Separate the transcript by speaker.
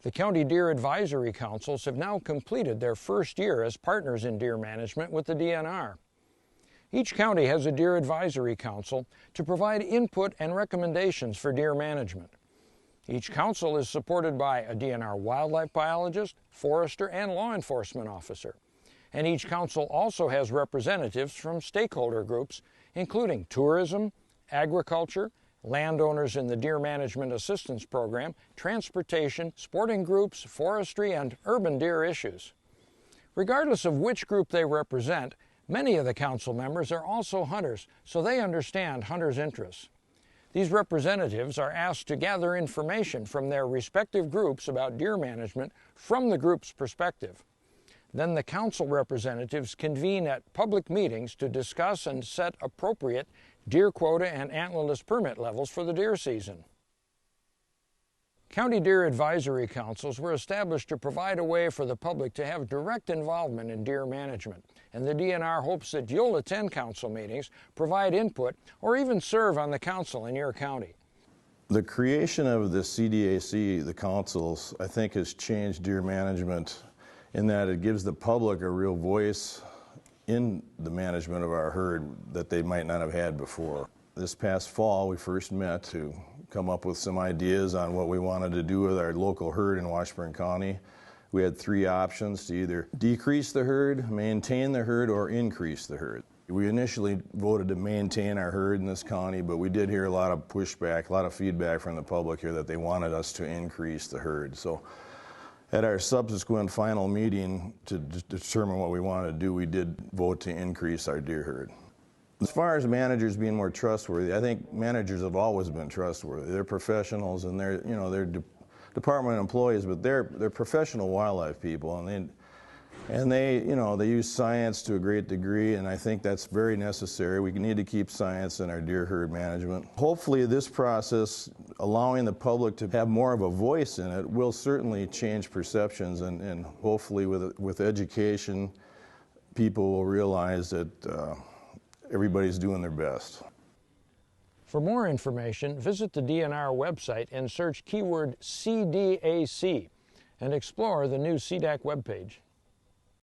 Speaker 1: The County Deer Advisory Councils have now completed their first year as partners in deer management with the DNR. Each county has a Deer Advisory Council to provide input and recommendations for deer management. Each council is supported by a DNR wildlife biologist, forester, and law enforcement officer. And each council also has representatives from stakeholder groups, including tourism, agriculture, landowners in the Deer Management Assistance Program, transportation, sporting groups, forestry, and urban deer issues. Regardless of which group they represent, many of the council members are also hunters, so they understand hunters' interests. These representatives are asked to gather information from their respective groups about deer management from the group's perspective. Then the council representatives convene at public meetings to discuss and set appropriate deer quota and antlerless permit levels for the deer season. County Deer Advisory Councils were established to provide a way for the public to have direct involvement in deer management, and the DNR hopes that you'll attend council meetings, provide input, or even serve on the council in your county.
Speaker 2: The creation of the CDAC, the councils, I think has changed deer management in that it gives the public a real voice in the management of our herd that they might not have had before. This past fall, we first met to come up with some ideas on what we wanted to do with our local herd in Washburn County. We had three options: to either decrease the herd, maintain the herd, or increase the herd. We initially voted to maintain our herd in this county, but we did hear a lot of pushback, a lot of feedback from the public here that they wanted us to increase the herd. So at our subsequent final meeting to determine what we wanted to do, we did vote to increase our deer herd. As far as managers being more trustworthy, I think managers have always been trustworthy. They're professionals and they're department employees, but they're professional wildlife people, and they use science to a great degree, and I think that's very necessary. We need to keep science in our deer herd management. Hopefully this process, allowing the public to have more of a voice in it, will certainly change perceptions, and hopefully with education, people will realize that everybody's doing their best.
Speaker 1: For more information, visit the DNR website and search keyword CDAC and explore the new CDAC webpage.